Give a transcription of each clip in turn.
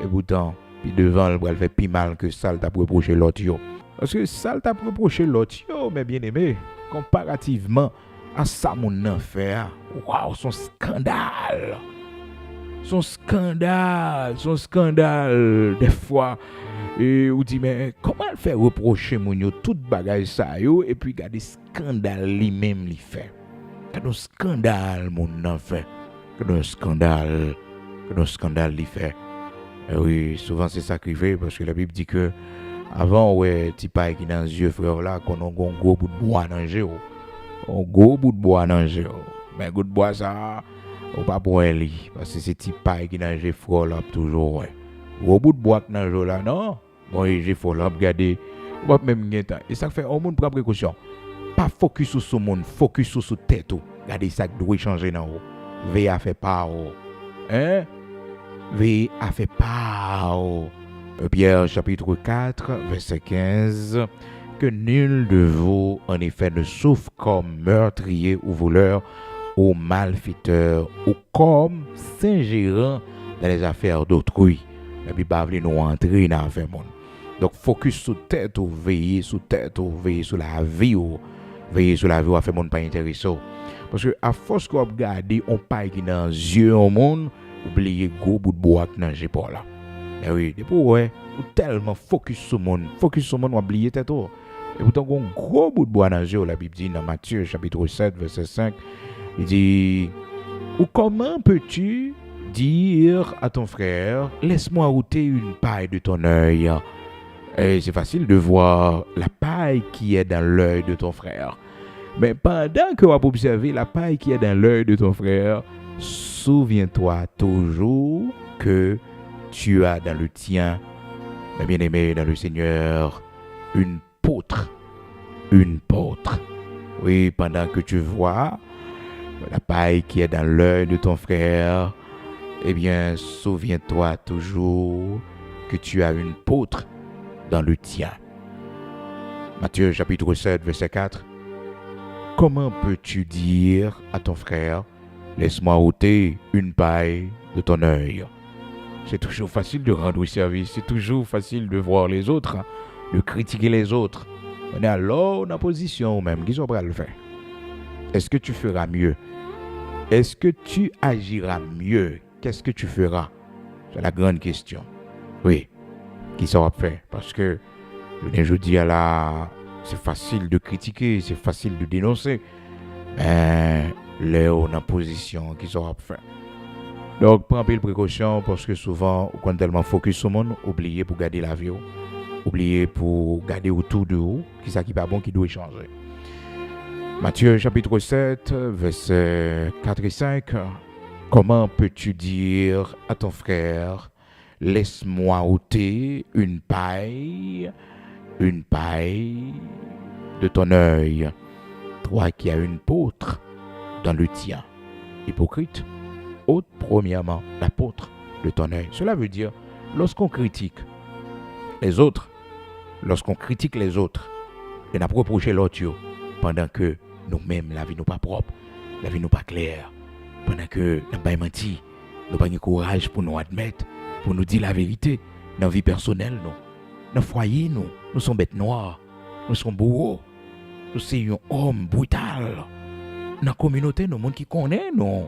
Et pourtant, puis devant, elle fait plus mal que ça, elle t'a reproché l'autre. Parce que ça, elle t'a reproché l'autre, mais bien aimé, comparativement à ça, mon affaire, waouh, son scandale. Son scandale, des fois. Et on dit, mais comment elle fait reprocher mon yo tout bagage ça yo, et puis garder scandale lui-même lui fait. Quel scandale, mon enfant. Quel scandale lui fait. Et oui, souvent c'est ça qui fait, parce que la Bible dit que avant, ouais, petit paille qui dans les yeux, frère, là, qu'on a un gros bout de bois dans le jeu. Un gros bout de bois dans le jeu. Mais bout de bois, ça, on pas pour elle, parce que c'est petit paille qui dans le jeu, frère, là, toujours, ouais. Gros bout de bois dans le jeu, là, non? Bon, j'ai faut là, regarder. On va même gagner temps. Et ça fait, on monde prend précaution. Pas focus sur ce monde, focus sur sa tête. Regardez ça qui doit changer dans haut. Veille à faire pas, hein? Veille à faire pas, Pierre chapitre 4, verset 15, que nul de vous, en effet, ne souffre comme meurtrier ou voleur ou malfaiteur ou comme s'ingérant dans les affaires d'autrui. La Bible va nous entrer dans l'affaire monde. Donc, focus sur tête ou veiller sur tête ou veiller sur la vie ou veiller sur la vie ou affaire monde pas intéressant. Parce que à force qu'on regarde, on paille qui dans les yeux au monde, oubliez gros bout de bois dans les épaules là. Eh oui, depuis ouais, ou tellement focus sur le monde, on oublie tête tout. Et pourtant, un gros bout de bois dans les yeux, la Bible dit dans Matthieu chapitre 7, verset 5, il dit, ou comment peux-tu dire à ton frère, laisse-moi ôter une paille de ton œil. Et c'est facile de voir la paille qui est dans l'œil de ton frère. Mais pendant que tu vas observer la paille qui est dans l'œil de ton frère, souviens-toi toujours que tu as dans le tien, mes bien-aimés dans le Seigneur, une poutre. Une poutre. Oui, pendant que tu vois la paille qui est dans l'œil de ton frère, eh bien, souviens-toi toujours que tu as une poutre dans le tien. Matthieu chapitre 7, verset 4. Comment peux-tu dire à ton frère, laisse-moi ôter une paille de ton œil? C'est toujours facile de rendre service, c'est toujours facile de voir les autres, de critiquer les autres. On est alors en position même, qui sont prêts à le faire. Est-ce que tu feras mieux? Est-ce que tu agiras mieux? Qu'est-ce que tu feras? C'est la grande question. Oui, qui sera fait? Parce que je dis là, c'est facile de critiquer, c'est facile de dénoncer. Mais là, on est en position qui sera fait. Donc, prends un peu de précaution parce que souvent, on est tellement focus sur le monde, oubliez pour garder la vie, oubliez pour garder autour de vous, qui ça qui pas bon, qui doit changer. Matthieu chapitre 7, versets 4 et 5. Comment peux-tu dire à ton frère, laisse-moi ôter une paille de ton œil, toi qui as une poutre dans le tien? Hypocrite, ôte premièrement la poutre de ton œil. Cela veut dire, lorsqu'on critique les autres, on a reproché l'autre pendant que nous-mêmes, la vie n'est pas propre, la vie n'est pas claire, pendant que nous n'avons pas menti, nous n'avons pas de courage pour nous admettre, pour nous dire la vérité dans la vie personnelle, dans le foyer, nous sommes bêtes noires, nous sommes bourreaux, nous sommes un homme brutal. Dans la communauté, nous, monde qui connaît, nous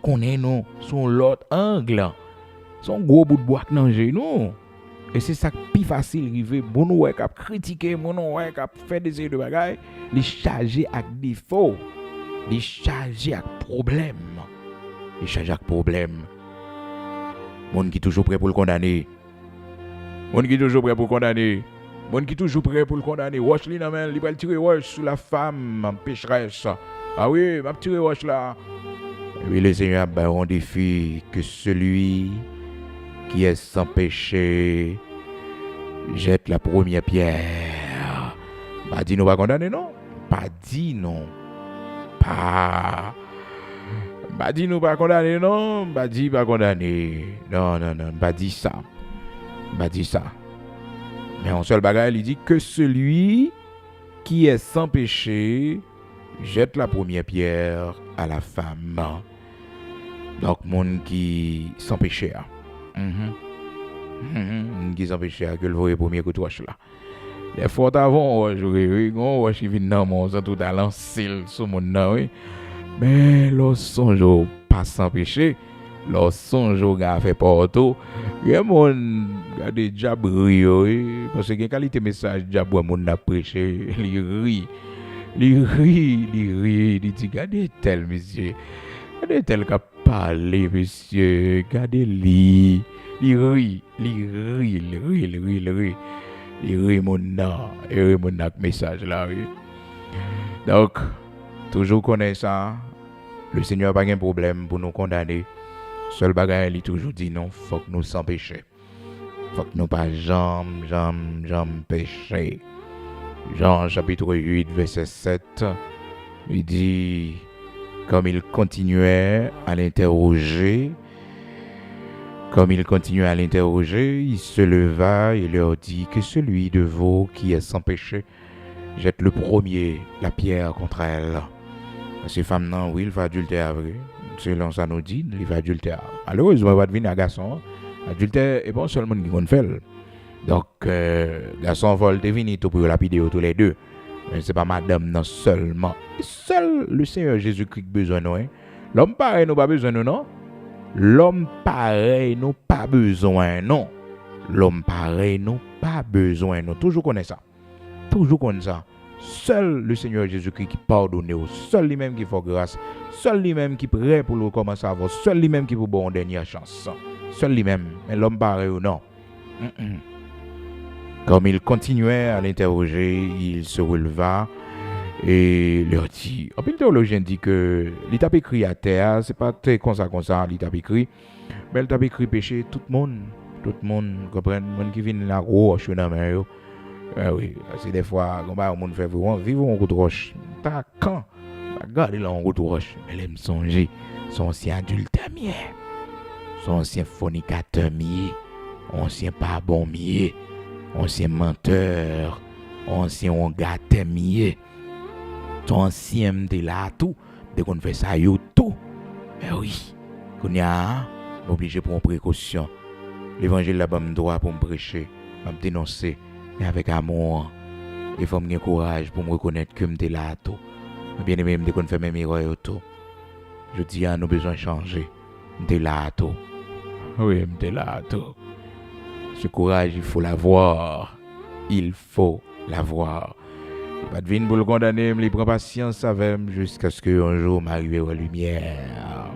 connaissons sur l'autre angle, son gros bout de bois dans nous. Et c'est ça qui est plus facile river bon ouais cap critiquer mon ouais cap faire des de bagaille, les charger avec défaut, les charger avec problème. Monde qui toujours prêt pour le condamner. Monde qui toujours prêt pour condamner. Monde qui toujours prêt pour le condamner. Watch li nan men, li va tirer watch sur la femme pécheresse. Ah oui, m'a tirer watch là. Et puis le Seigneur a un défi que celui qui est sans péché jette la première pierre. Pas dit nous pas condamner non. Pas dit non. Pas dit nous pas condamner non. Pas dit pas condamner. Non. Pas dit ça. Mais en seul bagage il dit que celui qui est sans péché jette la première pierre à la femme. Donc monde qui sans péché. Qui s'empêche que le voyer premier coup de roche là. Les fois avant, j'aurais on qui vient dans mon sans tout à lancer sur mon nom, oui. Mais le songe pas s'empêcher. Le songe gars fait porto. Il y a mon des jabri parce que qualité message jabou mon n'a prêché, il rit. Il dit regardez tel monsieur. Regardez tel qu'a parlé monsieur, regardez lui. Il rit. Il mon message là, oui. Donc, toujours connaît ça. Le Seigneur n'a pas de problème pour nous condamner. Seul bagage, il toujours dit non, faut que nous sans péché. Faut que nous pas jamais péché. Jean chapitre 8, verset 7, il dit, comme il continuait à l'interroger, il se leva et leur dit que celui de vous qui est sans péché jette le premier la pierre contre elle. Ces femmes, non, oui, il va adultère, vrai. Selon ça nous dit, il va adultère. Malheureusement, il va devenir un garçon. Adultère, et bon, seulement qui compte faire. Donc, garçon vole deviner tout pour lapider tous les deux. Mais c'est pas madame, non, seulement. Seul le Seigneur Jésus-Christ besoin, non. L'homme pareil, nous pas besoin, non. L'homme pareil, nous pas besoin, non. L'homme pareil, nous pas besoin, non. Toujours connaît ça. Toujours connaît ça. Seul le Seigneur Jésus-Christ qui pardonne, seul lui-même qui fait grâce, seul lui-même qui prêt pour le commencer à voir, seul lui-même qui peut bon dernière chance. Seul lui-même. Mais l'homme pareil ou non. Comme il continuait à l'interroger, il se releva et leur dit. En plus, le théologien dit que l'état écrit à terre, c'est pas très comme ça, l'état écrit, mais l'état écrit péché, tout le monde, comprend, monde qui vient la roche dans la mer. Oui, c'est des fois, comme ça, le monde fait vraiment vivre en route roche. T'as quand? Regardez là en route roche. Elle aime songer, son ancien adultère mieux, son ancien fornicateur mieux, ancien pas bon mieux, ancien menteur, ancien gâté mieux, son ancien de là tout, dès qu'on fait ça, yo tout. Mais oui, qu'on y a obligé pour une précaution. L'évangile là-bas me doit pour me prêcher, me dénoncer. Mais avec amour, il faut me courage pour me reconnaître que je suis là. Bien aimé, je me fais mes erreurs. Je dis, nous avons besoin de changer. Je suis là. Oui, je suis là. Ce courage, il faut l'avoir. Il faut l'avoir. Pas de vine pour le condamner, il prend patience avec moi jusqu'à ce qu'un jour m'arrive à la lumière.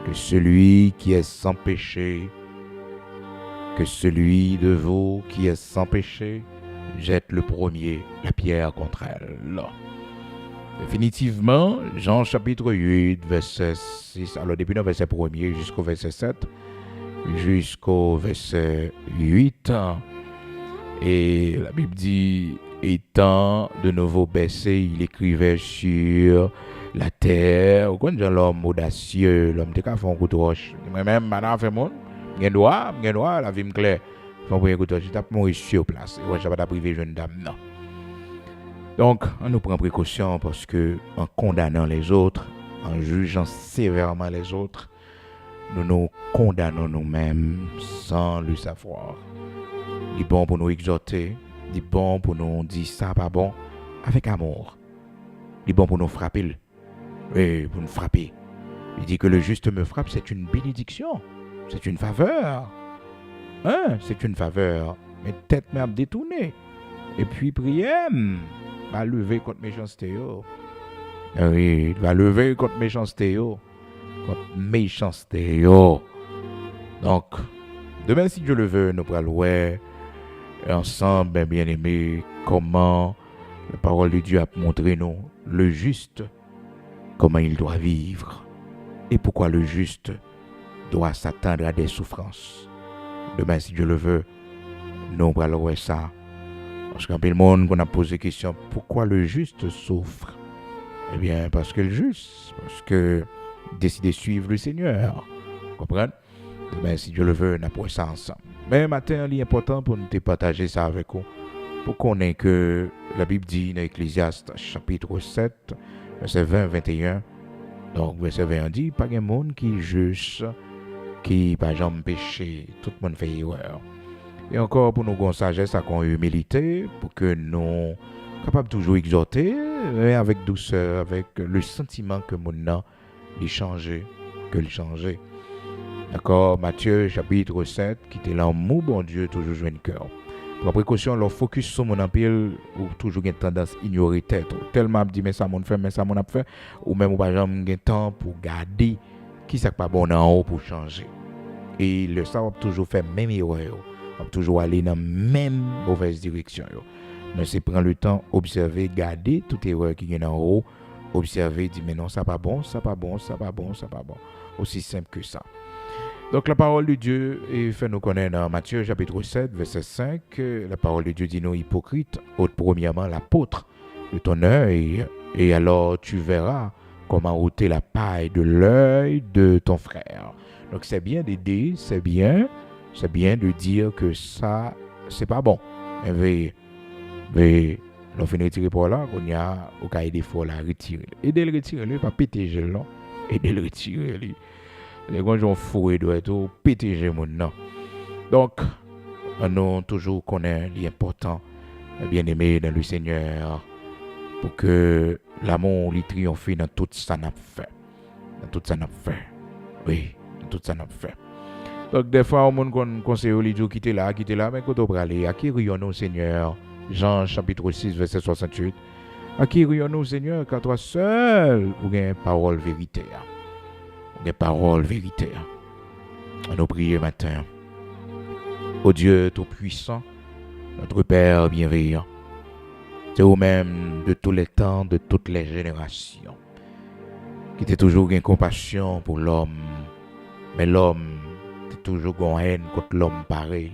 Que celui qui est sans péché, que celui de vous qui est sans péché jette le premier la pierre contre elle. Définitivement, Jean chapitre 8, verset 6, alors depuis le verset 1er jusqu'au verset 7, jusqu'au verset 8, et la Bible dit, étant de nouveau baissé, il écrivait sur la terre, quand l'homme audacieux, l'homme de fait un coup de roche, moi-même, maintenant, fait mon. Gen droit, la vie me claire. Faut pas écouter, je tape mon sur place. Et je vais pas priver jeune dame non. Donc, on nous prend précaution parce que en condamnant les autres, en jugeant sévèrement les autres, nous nous condamnons nous-mêmes sans le savoir. Il est bon pour nous exhorter, il est bon pour nous dire ça pas bon avec amour. Il est bon pour nous frapper. Oui, pour nous frapper. Il dit que le juste me frappe, c'est une bénédiction. C'est une faveur. C'est une faveur. Mais tête m'a détourné. Et puis prier, va lever contre méchanceté. Oui, va lever contre méchanceté. Contre méchanceté. Donc, demain, si Dieu le veut, nous pourrons louer ensemble, bien aimés, comment la parole de Dieu a montré nous, le juste, comment il doit vivre. Et pourquoi le juste doit s'attendre à des souffrances. Demain, si Dieu le veut, nous allons voir ça. Parce qu'en le monde, on a posé la question, pourquoi le juste souffre? Eh bien, parce que le juste, parce que décide de suivre le Seigneur. Vous comprenez? Demain, si Dieu le veut, on a pour ça ensemble. Mais matin, il est important pour nous partager ça avec vous. Pour qu'on ait que la Bible dit dans Ecclésiaste, chapitre 7, verset 20-21. Donc, verset 20 dit, pas de monde qui juge qui par exemple péché, tout le monde fait erreur. Et encore pour nous avoir sagesse, avec humilité, pour que nous capables toujours exhorter, mais avec douceur, avec le sentiment que mon âme est changé, que le changer. D'accord, Matthieu chapitre 7, qui était l'amour, bon Dieu, toujours jouer un cœur. Pour précaution, leur focus sur mon empile, ou toujours une tendance à ignorer tête. Tellement dit, mais ça mon fait, mais ça mon a fait, ou même, par exemple, un temps pour garder qui ça pas bon en haut pour changer. Et le ça va toujours faire même erreur, va toujours aller dans la même mauvaise direction. Mais c'est prendre le temps, observer, garder toute erreur qui est en haut, observer, dire, mais non, ça pas bon, ça pas bon, ça pas bon, ça pas bon. Aussi simple que ça. Donc la parole de Dieu fait nous connaître dans Matthieu chapitre 7, verset 5, la parole de Dieu dit nous hypocrites, ôte premièrement l'apôtre de ton œil, et alors tu verras comment ôter la paille de l'œil de ton frère. Donc c'est bien d'aider, c'est bien de dire que ça, c'est pas bon. Mais l'on finit de retirer pour là, qu'on y a au cas des fois la retirer. Aider le retirer, pas péter le long, aider le retirer. Les gens qui ont fourré doivent être péter mon nom. Donc, nous toujours connaît l'important, bien aimé dans le Seigneur, pour que l'amour lui triomphe dans tout ça n'a fait. Dans tout ça n'a fait. Oui, dans tout ça n'a fait. Donc, des fois, on conseille aux gens quitter là, mais quand on va aller, acquérir-nous, Seigneur. Jean chapitre 6, verset 68. Acquérir-nous, Seigneur, car toi seul, vous avez une parole vérité. Des paroles vérité. Nous prions matin. Ô Dieu Tout-Puissant, notre Père bienveillant, c'est vous-même de tous les temps, de toutes les générations, qui était toujours une compassion pour l'homme, mais l'homme était toujours une haine contre l'homme pareil.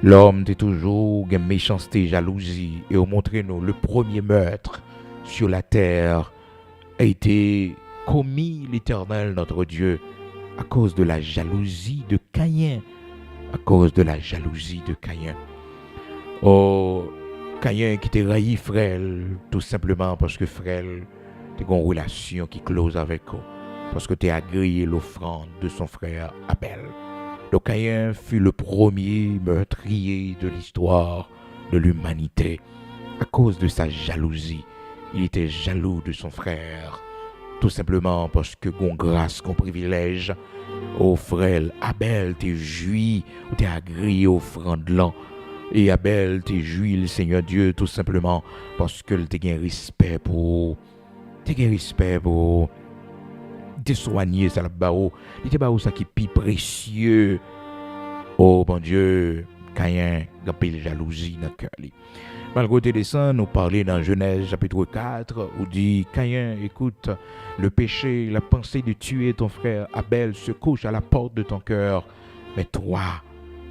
L'homme était toujours une méchanceté, jalousie, et au montré nous le premier meurtre sur la terre a été commis l'Éternel notre Dieu à cause de la jalousie de Caïn. À cause de la jalousie de Caïn. Oh, Caïn qui t'a raillé frère, tout simplement parce que frère, t'as une relation qui close avec eux. Parce que t'as agréé l'offrande de son frère Abel. Donc Caïn fut le premier meurtrier de l'histoire de l'humanité. À cause de sa jalousie, il était jaloux de son frère. Tout simplement parce que gon grâce, gon privilège, au frère Abel t'es joui, ou t'es agréé offrande là. Et Abel t'es joui le Seigneur Dieu tout simplement parce que t'es un respect pour, t'es soigné ça la bao, t'es bao ça qui est précieux. Oh bon Dieu, Caïn gampé jalousie dans le cœur. Malgré tes dessins, nous parler dans Genèse chapitre 4, où dit Caïn, écoute, le péché, la pensée de tuer ton frère Abel se couche à la porte de ton cœur. Mais toi,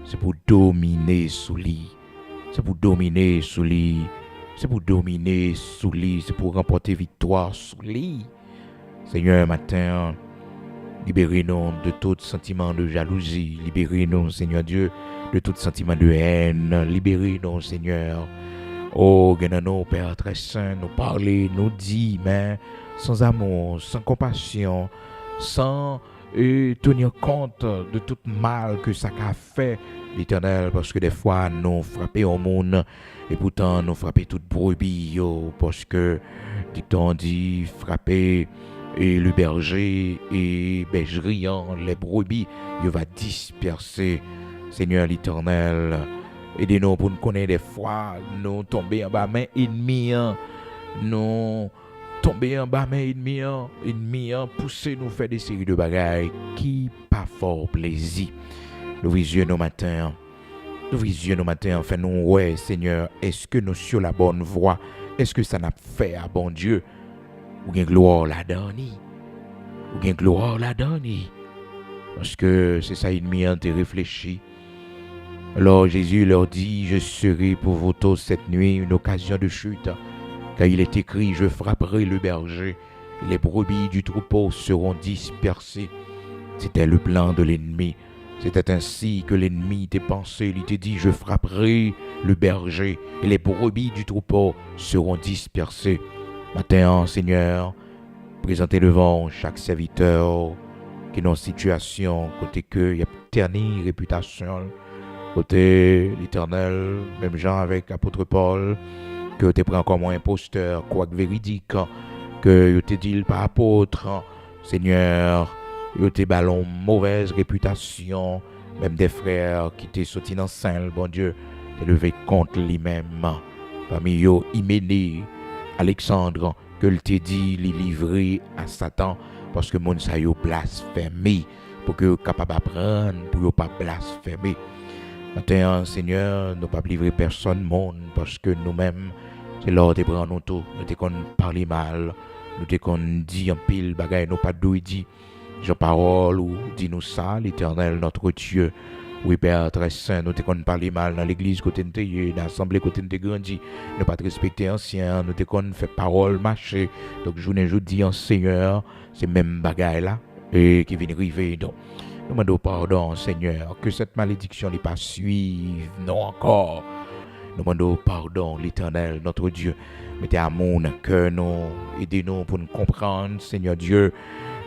c'est pour dominer sous lui. C'est pour dominer sous lui. C'est pour dominer sous lui. C'est pour remporter victoire sous lui. Seigneur, matin, libérez-nous de tout sentiment de jalousie. Libérez-nous, Seigneur Dieu, de tout sentiment de haine. Libérez-nous, Seigneur. Oh, Genano, Père très saint, nous parler, nous dit, mais sans amour, sans compassion, sans tenir compte de tout mal que ça a fait l'Éternel, parce que des fois, nous frappons au monde, et pourtant, nous frappons toute brebis, parce que, dit-on dit, frapper et le berger et bergerie, les brebis, il va disperser, Seigneur l'Éternel. Aidez-nous pour nous connaître des fois, nous tomber en bas main ennemi, nous tomber en bas main ennemi, pousser nous faire des séries de bagailles qui pas fort plaisir. Nous visions nos matins, enfin nous, ouais Seigneur, est-ce que nous sur la bonne voie? Est-ce que ça n'a fait à bon Dieu? Ou bien gloire là-dedans? Parce que c'est ça ennemi, te réfléchi. Alors Jésus leur dit, je serai pour vous tous cette nuit une occasion de chute, car il est écrit, je frapperai le berger, et les brebis du troupeau seront dispersées. C'était le plan de l'ennemi. C'était ainsi que l'ennemi t'a pensé, il t'a dit, je frapperai le berger, et les brebis du troupeau seront dispersées. Maintenant, Seigneur, présentez devant chaque serviteur qui est dans une situation côté que y a terni réputation côté l'Éternel, même gens avec l'apôtre Paul, que tu prends comme un imposteur, quoi que véridique, que tu dit pas apôtre, Seigneur, tu te ballon mauvaise réputation, même des frères qui t'ont sorti dans le sein, bon Dieu, t'es levé contre lui-même. Parmi eux, Hyménée, Alexandre, que le t'a dit, les livrer à Satan, parce que mon sa yo blasphémé, pour que capable d'apprendre, pour yo pas blasphémer. Maintenant, Seigneur, nous pas livrer personne monde, parce que nous-mêmes, c'est l'ordre de prendre nous tout, nous te qu'on parler mal, nous te qu'on dit en pile bagaille, nous pas d'où dit, Jean parole ou dis-nous ça, l'Éternel, notre Dieu. Oui, Père très saint, nous te qu'on parler mal dans l'église côté de dans l'assemblée côté de grandi, nous pas respecter ancien, nous te qu'on fait parole marcher. Donc journée dis en Seigneur, c'est même bagaille là et qui vient arriver donc. Nous demandons pardon, Seigneur, que cette malédiction n'est pas suive, non encore. Nous demandons pardon, l'Éternel, notre Dieu. Mettez amour dans le cœur, nous, aidez-nous pour nous comprendre, Seigneur Dieu.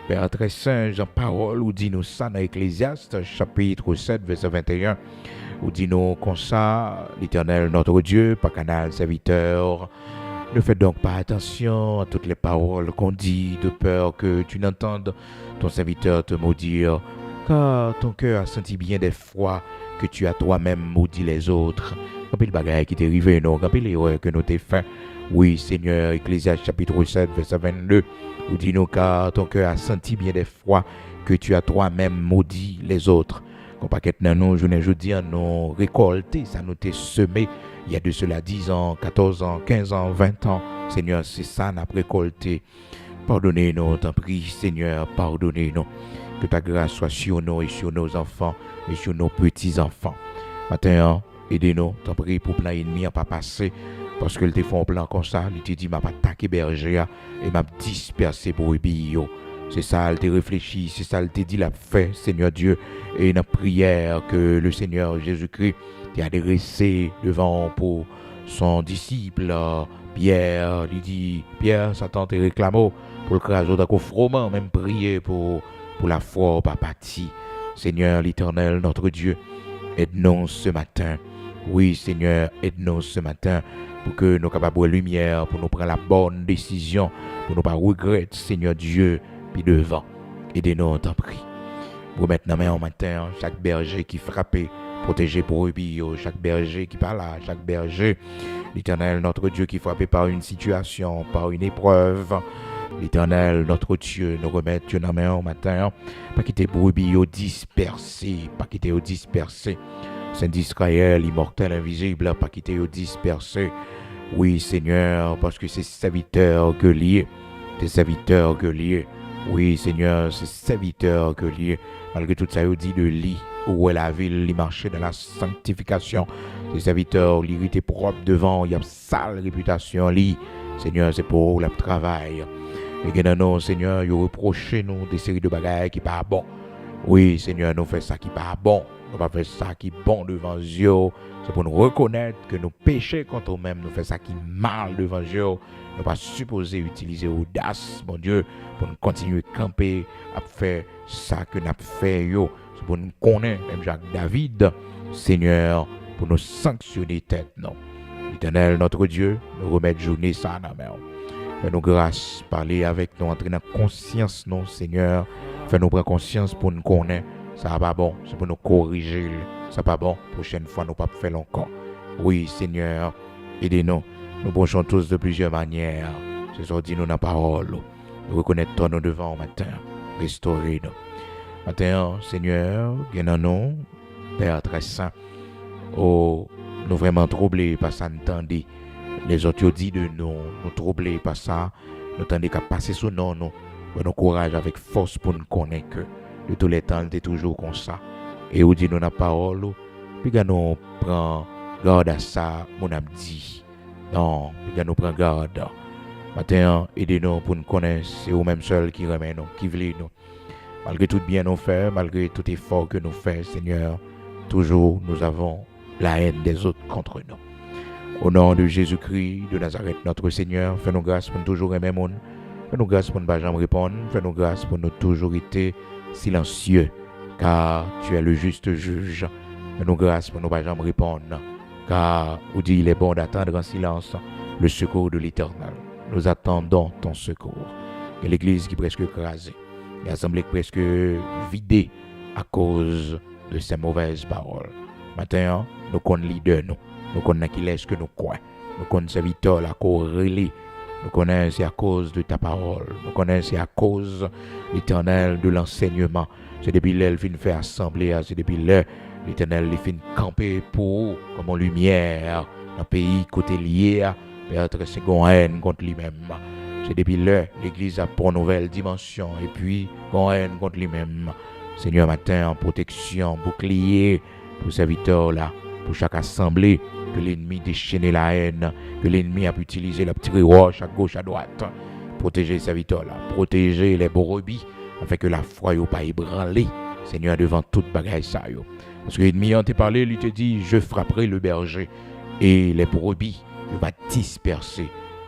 Père très saint, Jean parole, ou dit-nous ça dans Ecclésiaste, chapitre 7, verset 21. Ou dit-nous comme ça, l'Éternel, notre Dieu, par canal serviteur. Ne faites donc pas attention à toutes les paroles qu'on dit, de peur que tu n'entendes ton serviteur te maudire. Car ton cœur a senti bien des fois que tu as toi-même maudit les autres. Quand il bagaille qui t'est arrivé, non, quand il erreur que nous t'es fait. Oui, Seigneur, Ecclésiaste chapitre 7, verset 22, ou dis-nous car ton cœur a senti bien des fois que tu as toi-même maudit les autres. Quand paquet dans nous, je ne dis nous récolter, ça nous t'est semé. Il y a de cela 10 ans, 14 ans, 15 ans, 20 ans. Seigneur, c'est ça n'a récolté. Pardonnez-nous, t'en prie, Seigneur, pardonnez-nous. Que ta grâce soit sur nous et sur nos enfants et sur nos petits-enfants. Maintenant, aidez-nous, t'en prie, pour plein ennemi à pas passer. Parce que le te font un plan comme ça, il te dit, m'a pas attaqué berger et m'a dispersé pour brebis. C'est ça, il te réfléchit, c'est ça, il te dit, l'a fait, Seigneur Dieu. Et une prière que le Seigneur Jésus-Christ t'a adressé devant pour son disciple, Pierre. Il dit, Pierre, Satan te réclame pour le craser d'un froment, même prier pour la foi, papa. Seigneur l'Éternel, notre Dieu, aide-nous ce matin. Oui, Seigneur, aide-nous ce matin pour que nous capables de lumière, pour nous prendre la bonne décision, pour ne pas regretter, Seigneur Dieu, puis devant. Aidez-nous, t'en prie. Vous mettez la main en matin, chaque berger qui frappe, protégé pour eux, chaque berger qui parle là, chaque berger, l'Éternel, notre Dieu, qui frappe par une situation, par une épreuve. L'Éternel, notre Dieu, nous remettre dans la main en matin, pas quitter brebis dispersés, pas quitter dispersés. Saint d'Israël, immortel, invisible, pas quitter dispersés. Oui, Seigneur, parce que c'est serviteur que lié, tes serviteurs que lié. Oui, Seigneur, c'est serviteur que lié. Malgré tout ça, il dit de lit, où est la ville, il marchait dans la sanctification. Ses serviteurs, l'irrité propre devant, il y a sale réputation, lit. Seigneur, c'est pour le travail. Et que non, Seigneur, il reproche nous des séries de bagages qui pas bon. Oui, Seigneur, nous faisons ça qui pas bon. Nous pas faire ça qui bon devant Dieu. C'est pour nous reconnaître que nous péchons contre nous-mêmes. Nous faisons ça qui mal devant Dieu. Nous pas supposé utiliser audace, mon Dieu, pour nous continuer à camper, à faire ça que nous avons fait. C'est pour nous connaître, même Jacques David, Seigneur, pour nous sanctionner tête, non. L'Éternel, notre Dieu, nous remettre journée ça dans la main. Fais-nous grâce, parler avec nous, entrer dans la conscience, non, Seigneur. Fais-nous prendre conscience pour nous connaître. Ça va pas bon, c'est pour nous corriger. Ça va pas bon, prochaine fois, nous pas faire encore. Oui, Seigneur, aidez-nous. Nous penchons tous de plusieurs manières. C'est ça, dis-nous dans la parole. Nous reconnaître nous devant au matin. Restaurez-nous. Matin, Seigneur, guéris-nous, Père très saint. Oh, nous vraiment troublés par ça, nous tendez. Les autres disent de nous troublés par ça. Nous tendez qu'à passer sous nous. Nous courage avec force pour nous connaître que de tous les temps, nous toujours comme ça. Et vous dit nous la parole, puis nous prend garde à ça, mon âme dit. Non, puis nous prend garde. Maintenant, aidez-nous pour nous connaître, c'est vous-même seul qui remet nous, qui voulez nous. Malgré tout bien nous faire, malgré tout effort que nous faisons, Seigneur, toujours nous avons la haine des autres contre nous. Au nom de Jésus-Christ de Nazareth, notre Seigneur, fais-nous grâce pour nous toujours aimer monde. Fais-nous grâce pour ne pas jamais répondre. Fais-nous grâce pour nous toujours être silencieux, car tu es le juste juge. Fais-nous grâce pour nous pas jamais répondre, car vous dit il est bon d'attendre en silence le secours de l'Éternel. Nous attendons ton secours. Et l'Église qui est presque écrasée, l'Assemblée presque vidée à cause de ces mauvaises paroles. Maintenant, nous connaissons leader, nous connaissons qui est-ce que nous croyons. Nous connaissons serviteur, la corrélée. Nous connaissons c'est à cause de ta parole. Nous connaissons c'est à cause, l'Éternel, de l'enseignement. C'est depuis là qu'il vient faire assembler. C'est depuis là l'Éternel il vient camper pour comme en lumière dans le pays côté lié. Peut-être c'est une haine contre lui-même. C'est depuis là l'Église a pour nouvelle dimension. Et puis, une haine contre lui-même. Seigneur, matin, en protection, bouclier pour serviteurs là, pour chaque assemblée, que l'ennemi déchaîne la haine, que l'ennemi a pu utiliser la petite roche à gauche, à droite, protéger les serviteurs là, protéger les brebis, afin que la foi n'ait pas ébranlé, Seigneur, devant toute bagaille ça. Parce que l'ennemi a parlé, il te dit, je frapperai le berger, et les brebis, il va disperser.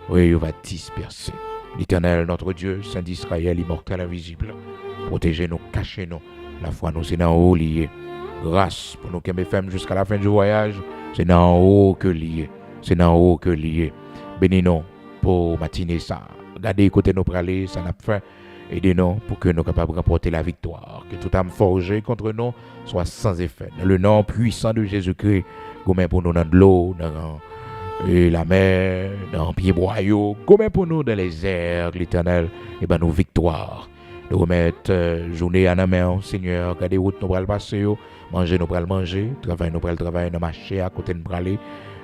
Oui, il va disperser. L'Éternel, notre Dieu, Saint d'Israël, immortel, invisible, protégez-nous, cachez-nous, la foi nous est dans haut lié. Grâce pour nous qui m'aiment jusqu'à la fin du voyage, c'est dans haut que lié. C'est dans haut que lié. Bénis-nous pour matinée ça. Regardez côté nous praler, ça n'a pas fait. Aidez-nous pour que nous soyons capables de remporter la victoire. Que tout âme forgé contre nous soit sans effet. Dans le nom puissant de Jésus-Christ, gomme pour nous dans de l'eau, dans la mer, dans le pied boyau, gomme pour nous dans les airs, l'Éternel, et ben nos victoires. Nous remettre journée à la main, Seigneur, regardez où nous allons passer, manger nous allons manger, travailler nous allons travailler, nous marcher à côté de nous aller,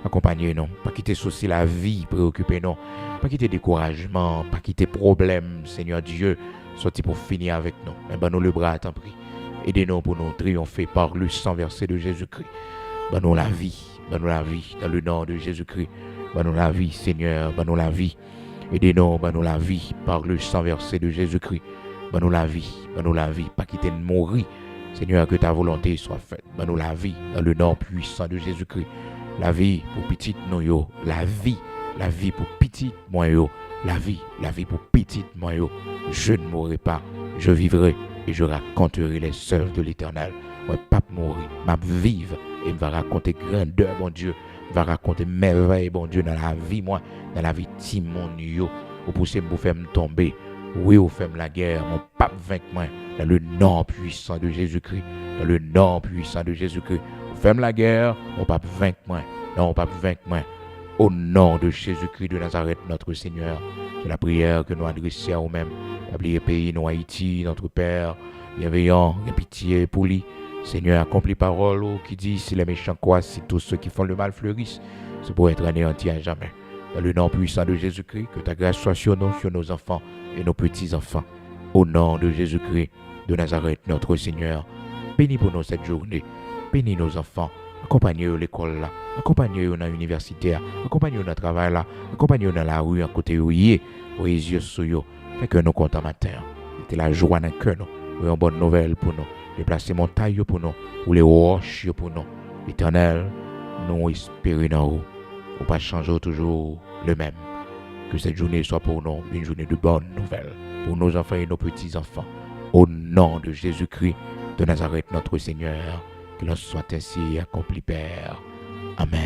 accompagner nous, pas quitter souci la vie, préoccuper nous, pas quitter découragement, pas quitter problème, Seigneur Dieu, sorti pour finir avec nous. Mais ben nous le bras, t'en prie. Aidez-nous pour nous triompher par le sang versé de Jésus-Christ. Ben nous la vie, dans le nom de Jésus-Christ. Ben nous la vie, Seigneur, ben nous la vie. Aidez-nous, ben nous la vie par le sang versé de Jésus-Christ. Ben nous la vie, pas quitter de mourir. Seigneur, que ta volonté soit faite. Ben nous la vie, dans le nom puissant de Jésus-Christ. La vie pour petite nous yo, la vie pour petite moi yo, la vie pour petite moi yo. Je ne mourrai pas, je vivrai et je raconterai les œuvres de l'Éternel. Moi, pas mourir, m'a vivre et va raconter grandeur, mon Dieu. Va raconter merveille, bon Dieu, dans la vie, moi, dans la vie de mon yo. Vous poussez pour faire me tomber. Oui, vous faites la guerre, mon pape vaincre moi, dans le nom puissant de Jésus-Christ. Dans le nom puissant de Jésus-Christ. Vous faites la guerre, mon pape vaincre moi. Non, mon pape vaincre moi. Au nom de Jésus-Christ de Nazareth, notre Seigneur. C'est la prière que nous adressons à nous-mêmes. N'oubliez pays, nous Haïti, notre Père, bienveillant, et pitié pour lui. Seigneur, accomplis parole qui dit, si les méchants croient, si tous ceux qui font le mal fleurissent, c'est pour être anéantis à jamais. Dans le nom puissant de Jésus-Christ, que ta grâce soit sur nous, sur nos enfants et nos petits-enfants. Au nom de Jésus-Christ de Nazareth, notre Seigneur, bénis pour nous cette journée. Bénis nos enfants. Accompagnez-eux à l'école là. Accompagnez-eux dans l'université. Accompagnez-eux dans le travail là. Accompagnez-eux dans la rue à côté où ils sont. Les yeux sur eux. Fait que nous comptons matin. C'était la joie dans le cœur. Nous une bonne nouvelle pour nous. Déplacer montagne pour nous. Ou les roches pour nous. L'Éternel, nous espérons dans vous. Pour pas changer toujours le même. Que cette journée soit pour nous une journée de bonnes nouvelles. Pour nos enfants et nos petits-enfants. Au nom de Jésus-Christ de Nazareth, notre Seigneur. Que l'on soit ainsi accompli, Père. Amen.